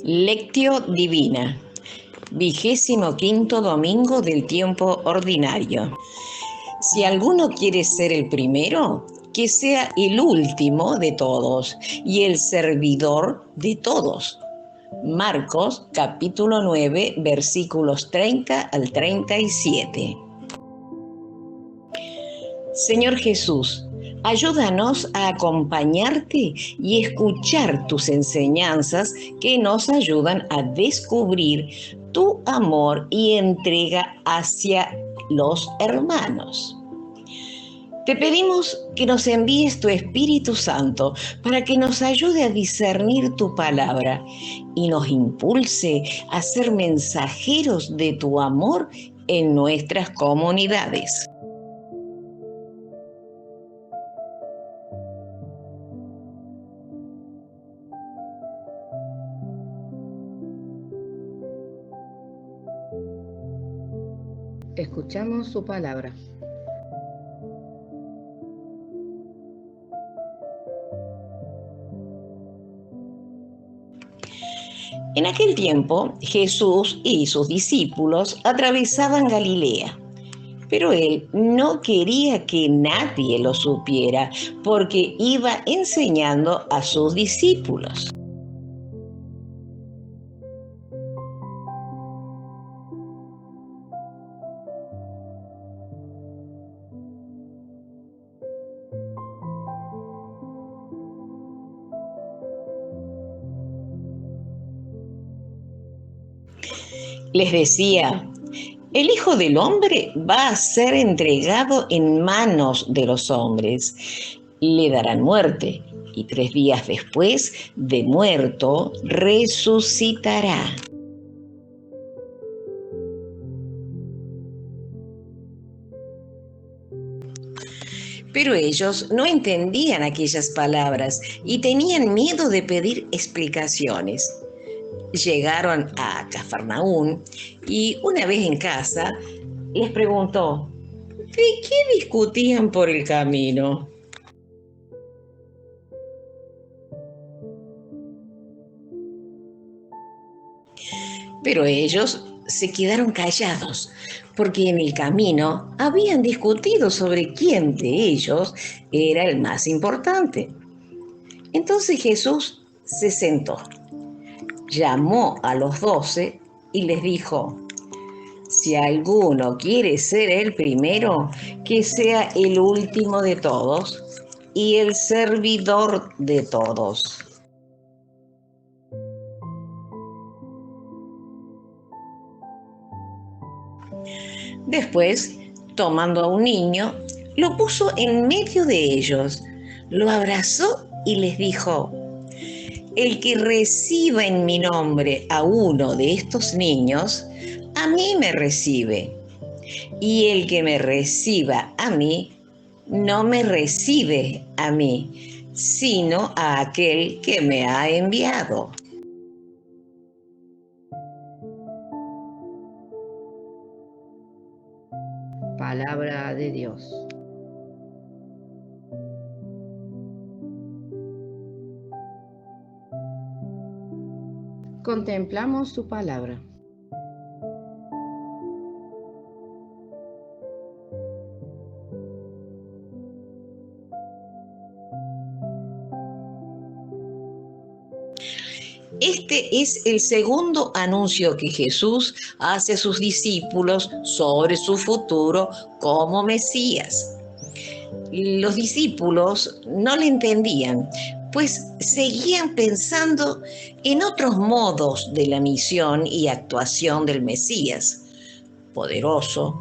Lectio Divina, 25º domingo del tiempo ordinario. Si alguno quiere ser el primero, que sea el último de todos y el servidor de todos. Marcos capítulo 9, versículos 30 al 37. Señor Jesús, ayúdanos a acompañarte y escuchar tus enseñanzas que nos ayudan a descubrir tu amor y entrega hacia los hermanos. Te pedimos que nos envíes tu Espíritu Santo para que nos ayude a discernir tu palabra y nos impulse a ser mensajeros de tu amor en nuestras comunidades. Escuchamos su palabra. En aquel tiempo, Jesús y sus discípulos atravesaban Galilea, pero él no quería que nadie lo supiera porque iba enseñando a sus discípulos. Les decía: el Hijo del Hombre va a ser entregado en manos de los hombres. Le darán muerte y 3 días después de muerto resucitará. Pero ellos no entendían aquellas palabras y tenían miedo de pedir explicaciones. Llegaron a Cafarnaún y una vez en casa les preguntó: ¿de qué discutían por el camino? Pero ellos se quedaron callados porque en el camino habían discutido sobre quién de ellos era el más importante. Entonces Jesús se sentó, llamó a los 12 y les dijo: si alguno quiere ser el primero, que sea el último de todos y el servidor de todos. Después, tomando a un niño, lo puso en medio de ellos, lo abrazó y les dijo: el que reciba en mi nombre a uno de estos niños, a mí me recibe. Y el que me reciba a mí, no me recibe a mí, sino a aquel que me ha enviado. Palabra de Dios. Contemplamos su palabra. Este es el segundo anuncio que Jesús hace a sus discípulos sobre su futuro como Mesías. Los discípulos no le entendían, pues seguían pensando en otros modos de la misión y actuación del Mesías: poderoso,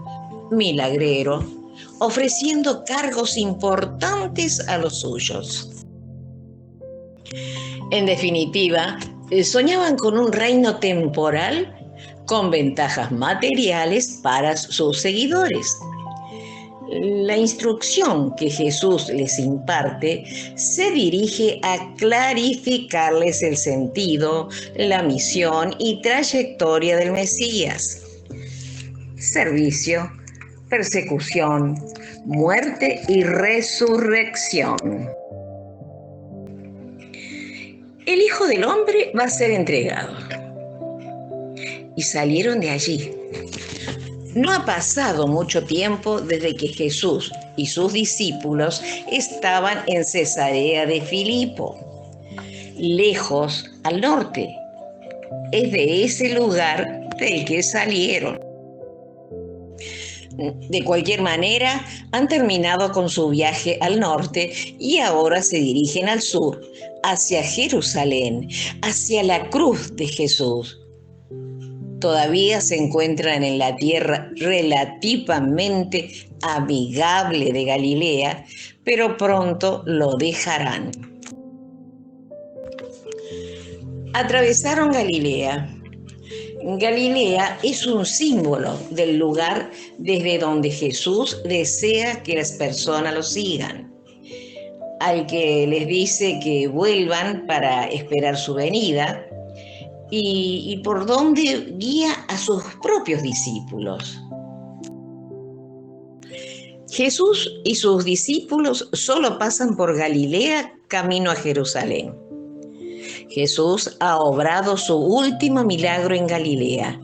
milagrero, ofreciendo cargos importantes a los suyos. En definitiva, soñaban con un reino temporal con ventajas materiales para sus seguidores. La instrucción que Jesús les imparte se dirige a clarificarles el sentido, la misión y trayectoria del Mesías. Servicio, persecución, muerte y resurrección. el Hijo del Hombre va a ser entregado. Y salieron de allí. No ha pasado mucho tiempo desde que Jesús y sus discípulos estaban en Cesarea de Filipo, lejos al norte. Es de ese lugar del que salieron. De cualquier manera, han terminado con su viaje al norte y ahora se dirigen al sur, hacia Jerusalén, hacia la cruz de Jesús. Todavía se encuentran en la tierra relativamente amigable de Galilea, pero pronto lo dejarán. Atravesaron Galilea. Galilea es un símbolo del lugar desde donde Jesús desea que las personas lo sigan. Al que les dice que vuelvan para esperar su venida y por donde guía a sus propios discípulos. Jesús y sus discípulos solo pasan por Galilea camino a Jerusalén. Jesús ha obrado su último milagro en Galilea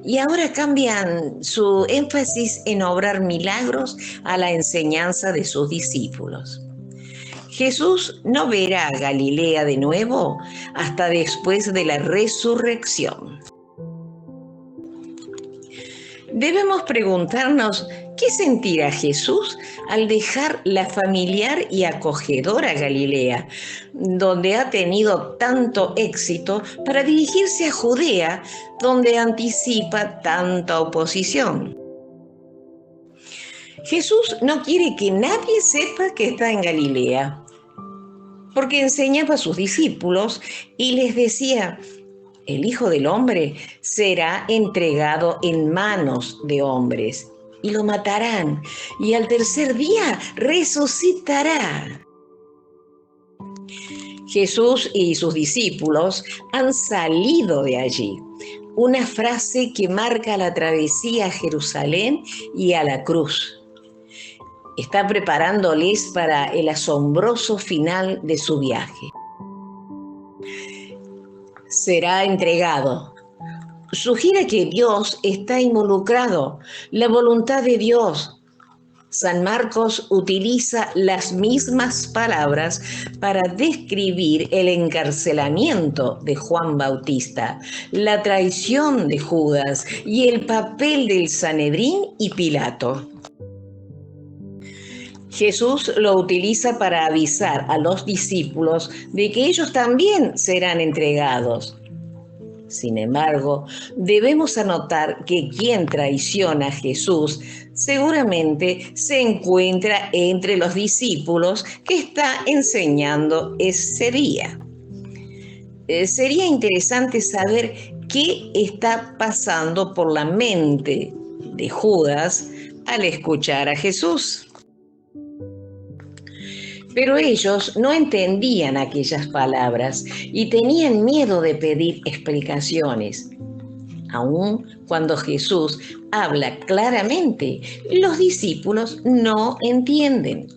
y ahora cambian su énfasis en obrar milagros a la enseñanza de sus discípulos. Jesús no verá a Galilea de nuevo hasta después de la resurrección. Debemos preguntarnos qué sentirá Jesús al dejar la familiar y acogedora Galilea, donde ha tenido tanto éxito, para dirigirse a Judea, donde anticipa tanta oposición. Jesús no quiere que nadie sepa que está en Galilea, porque enseñaba a sus discípulos y les decía: el Hijo del Hombre será entregado en manos de hombres y lo matarán, y al tercer día resucitará. Jesús y sus discípulos han salido de allí. Una frase que marca la travesía a Jerusalén y a la cruz. Está preparándoles para el asombroso final de su viaje. Será entregado. Sugiere que Dios está involucrado, la voluntad de Dios. San Marcos utiliza las mismas palabras para describir el encarcelamiento de Juan Bautista, la traición de Judas y el papel del Sanedrín y Pilato. Jesús lo utiliza para avisar a los discípulos de que ellos también serán entregados. Sin embargo, debemos anotar que quien traiciona a Jesús seguramente se encuentra entre los discípulos que está enseñando ese día. Sería interesante saber qué está pasando por la mente de Judas al escuchar a Jesús. Pero ellos no entendían aquellas palabras y tenían miedo de pedir explicaciones. Aun cuando Jesús habla claramente, los discípulos no entienden.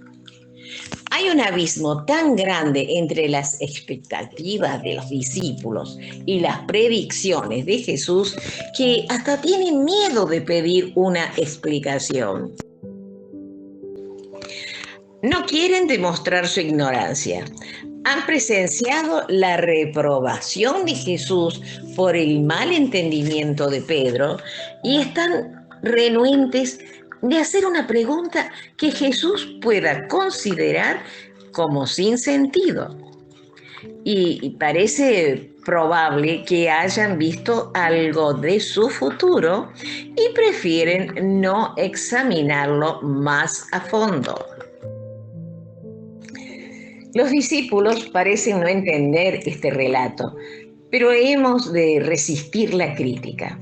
Hay un abismo tan grande entre las expectativas de los discípulos y las predicciones de Jesús que hasta tienen miedo de pedir una explicación. No quieren demostrar su ignorancia. Han presenciado la reprobación de Jesús por el mal entendimiento de Pedro y están renuentes de hacer una pregunta que Jesús pueda considerar como sin sentido. Y parece probable que hayan visto algo de su futuro y prefieren no examinarlo más a fondo. Los discípulos parecen no entender este relato, pero hemos de resistir la crítica.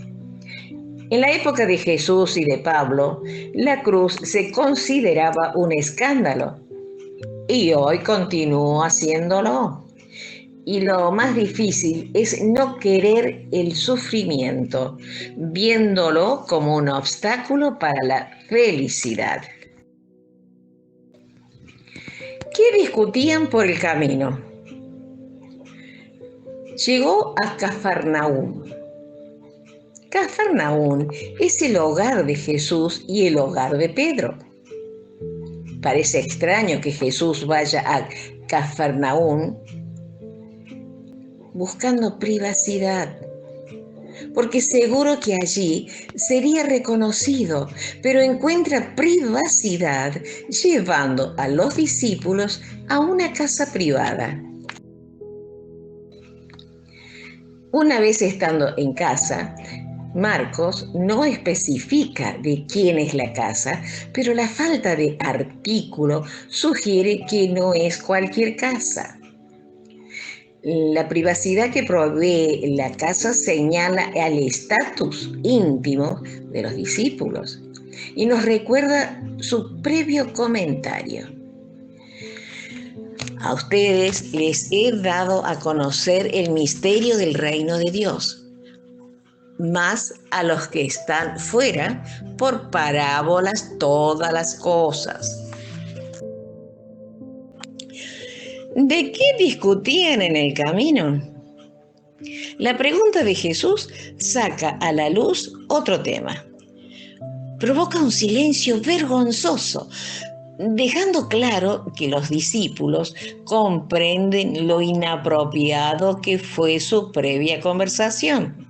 En la época de Jesús y de Pablo, la cruz se consideraba un escándalo y hoy continúa haciéndolo. Y lo más difícil es no querer el sufrimiento, viéndolo como un obstáculo para la felicidad. ¿Qué discutían por el camino? llegó a Cafarnaúm. Cafarnaúm es el hogar de Jesús y el hogar de Pedro. Parece extraño que Jesús vaya a Cafarnaúm buscando privacidad, porque seguro que allí sería reconocido, pero encuentra privacidad llevando a los discípulos a una casa privada. Una vez estando en casa, Marcos no especifica de quién es la casa, pero la falta de artículo sugiere que no es cualquier casa. La privacidad que provee la casa señala al estatus íntimo de los discípulos y nos recuerda su previo comentario. A ustedes les he dado a conocer el misterio del reino de Dios, más a los que están fuera por parábolas todas las cosas. ¿De qué discutían en el camino? La pregunta de Jesús saca a la luz otro tema. Provoca un silencio vergonzoso, dejando claro que los discípulos comprenden lo inapropiado que fue su previa conversación.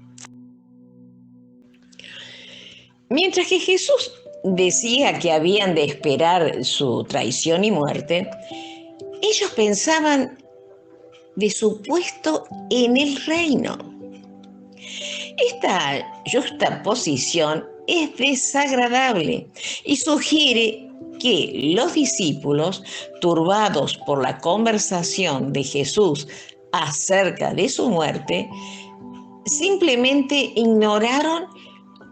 Mientras que Jesús decía que habían de esperar su traición y muerte, ellos pensaban de su puesto en el reino. Esta juxtaposición es desagradable y sugiere que los discípulos, turbados por la conversación de Jesús acerca de su muerte, simplemente ignoraron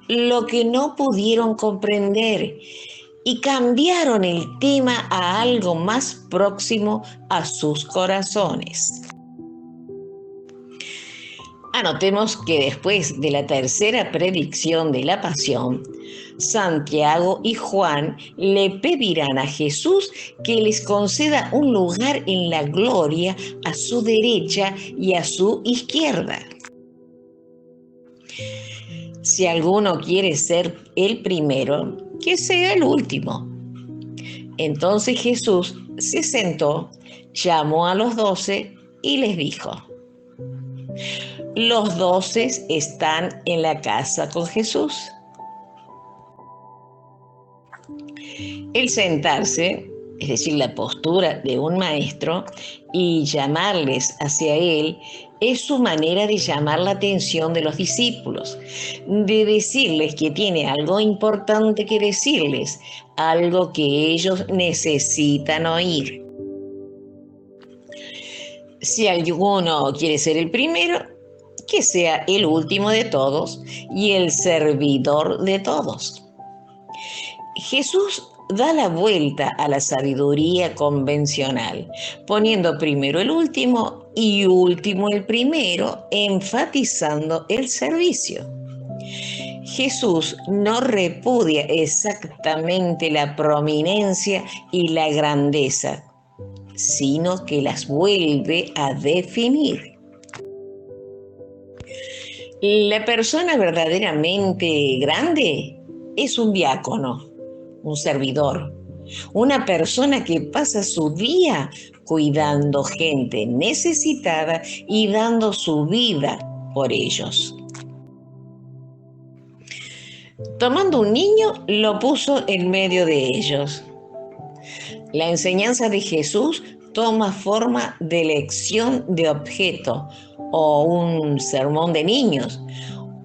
lo que no pudieron comprender y cambiaron el tema a algo más próximo a sus corazones. Anotemos que después de la tercera predicción de la pasión, Santiago y Juan le pedirán a Jesús que les conceda un lugar en la gloria a su derecha y a su izquierda. Si alguno quiere ser el primero, que sea el último. Entonces Jesús se sentó, llamó a los 12 y les dijo: los 12 están en la casa con Jesús. El sentarse, es decir, la postura de un maestro, y llamarles hacia él, es su manera de llamar la atención de los discípulos, de decirles que tiene algo importante que decirles, algo que ellos necesitan oír. Si alguno quiere ser el primero, que sea el último de todos y el servidor de todos. Jesús da la vuelta a la sabiduría convencional, poniendo primero el último y último el primero, enfatizando el servicio. Jesús no repudia exactamente la prominencia y la grandeza, sino que las vuelve a definir. La persona verdaderamente grande es un diácono, un servidor, una persona que pasa su día cuidando gente necesitada y dando su vida por ellos. Tomando un niño, lo puso en medio de ellos. La enseñanza de Jesús toma forma de lección de objeto o un sermón de niños,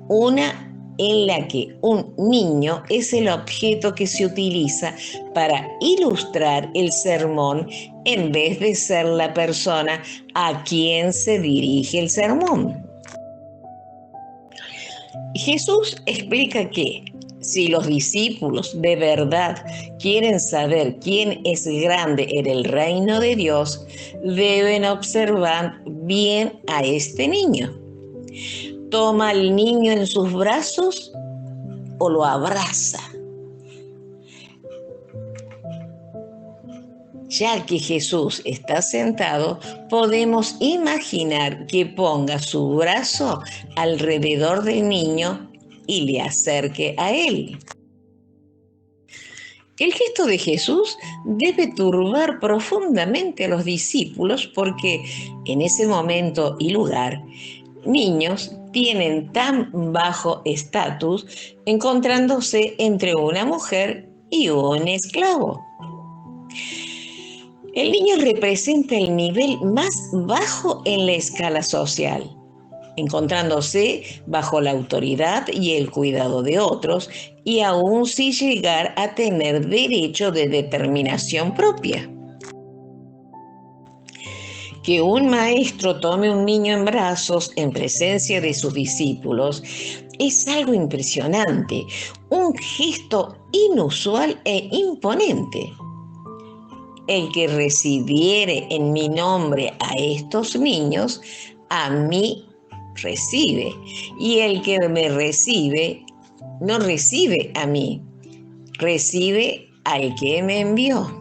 una en la que un niño es el objeto que se utiliza para ilustrar el sermón en vez de ser la persona a quien se dirige el sermón. Jesús explica que si los discípulos de verdad quieren saber quién es grande en el reino de Dios, deben observar bien a este niño. ¿Toma al niño en sus brazos o lo abraza? Ya que Jesús está sentado, podemos imaginar que ponga su brazo alrededor del niño y le acerque a él. El gesto de Jesús debe turbar profundamente a los discípulos porque en ese momento y lugar, niños tienen tan bajo estatus encontrándose entre una mujer y un esclavo. El niño representa el nivel más bajo en la escala social, encontrándose bajo la autoridad y el cuidado de otros y aún sin llegar a tener derecho de determinación propia. Que un maestro tome un niño en brazos en presencia de sus discípulos es algo impresionante, un gesto inusual e imponente. El que recibiere en mi nombre a estos niños, a mí recibe. Y el que me recibe, no recibe a mí, recibe al que me envió.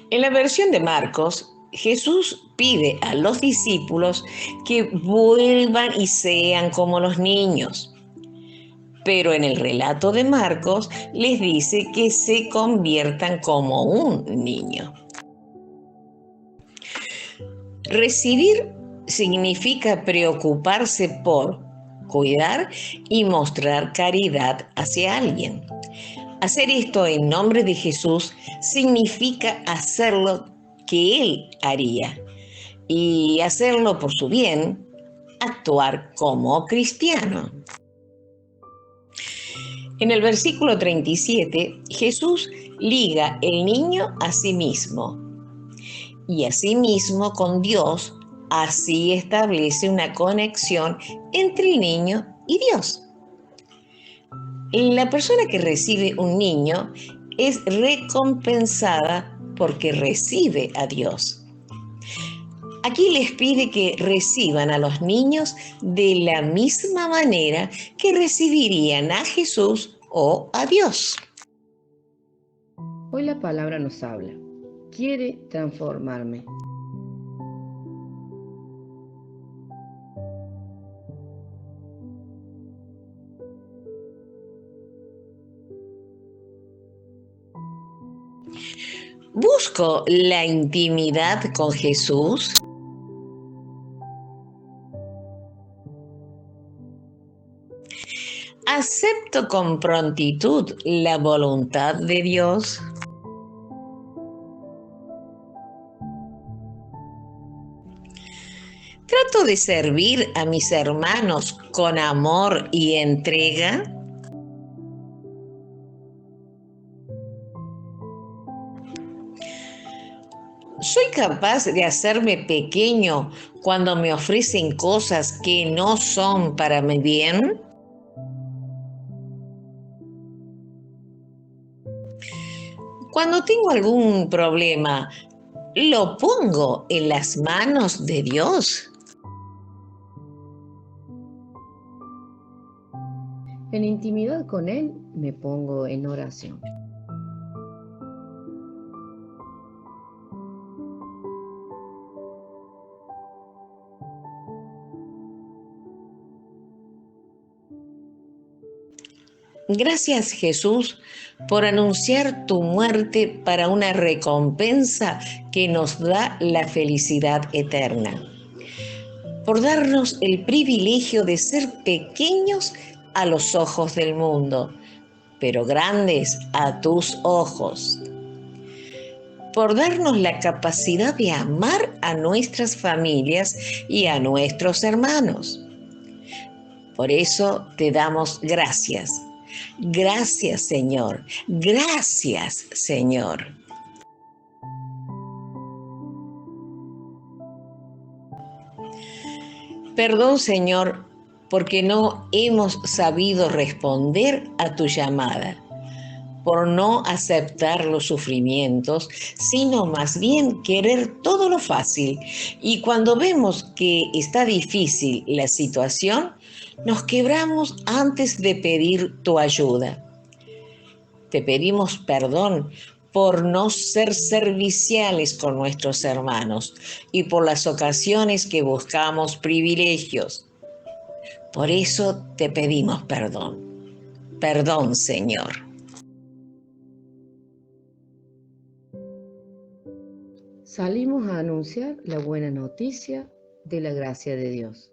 En la versión de Marcos, Jesús pide a los discípulos que vuelvan y sean como los niños. Pero en el relato de Marcos les dice que se conviertan como un niño. Recibir significa preocuparse por, cuidar y mostrar caridad hacia alguien. Hacer esto en nombre de Jesús significa hacer lo que Él haría y hacerlo por su bien, actuar como cristiano. En el versículo 37, Jesús liga el niño a sí mismo y a sí mismo con Dios. Así establece una conexión entre el niño y Dios. La persona que recibe un niño es recompensada porque recibe a Dios. Aquí les pide que reciban a los niños de la misma manera que recibirían a Jesús o a Dios. Hoy la palabra nos habla. Quiere transformarme. ¿Busco la intimidad con Jesús? ¿Acepto con prontitud la voluntad de Dios? ¿Trato de servir a mis hermanos con amor y entrega? ¿Soy capaz de hacerme pequeño cuando me ofrecen cosas que no son para mi bien? Cuando tengo algún problema, ¿lo pongo en las manos de Dios? En intimidad con Él me pongo en oración. Gracias, Jesús, por anunciar tu muerte para una recompensa que nos da la felicidad eterna. Por darnos el privilegio de ser pequeños a los ojos del mundo, pero grandes a tus ojos. Por darnos la capacidad de amar a nuestras familias y a nuestros hermanos. Por eso te damos gracias. Gracias, Señor. Gracias, Señor. Perdón, Señor, porque no hemos sabido responder a tu llamada, por no aceptar los sufrimientos, sino más bien querer todo lo fácil. Y cuando vemos que está difícil la situación, nos quebramos antes de pedir tu ayuda. te pedimos perdón por no ser serviciales con nuestros hermanos y por las ocasiones que buscamos privilegios. Por eso te pedimos perdón. Perdón, Señor. Salimos a anunciar la buena noticia de la gracia de Dios.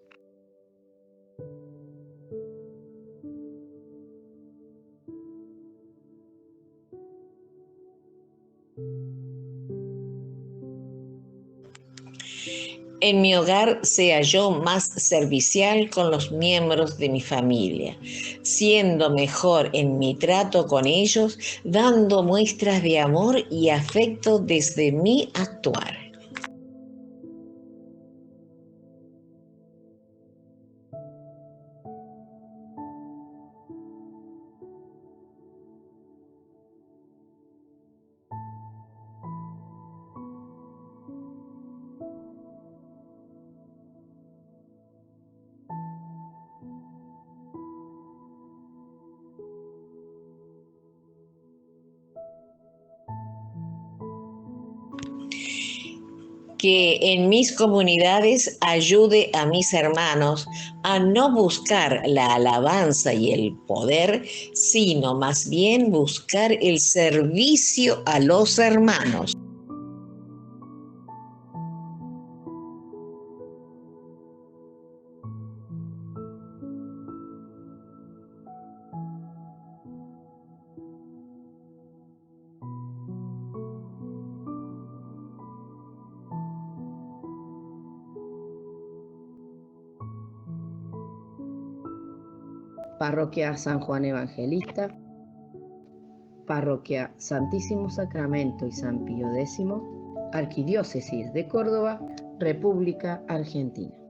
En mi hogar sea yo más servicial con los miembros de mi familia, siendo mejor en mi trato con ellos, dando muestras de amor y afecto desde mi actuar. Que en mis comunidades ayude a mis hermanos a no buscar la alabanza y el poder, sino más bien buscar el servicio a los hermanos. Parroquia San Juan Evangelista, Parroquia Santísimo Sacramento y San Pío X, Arquidiócesis de Córdoba, República Argentina.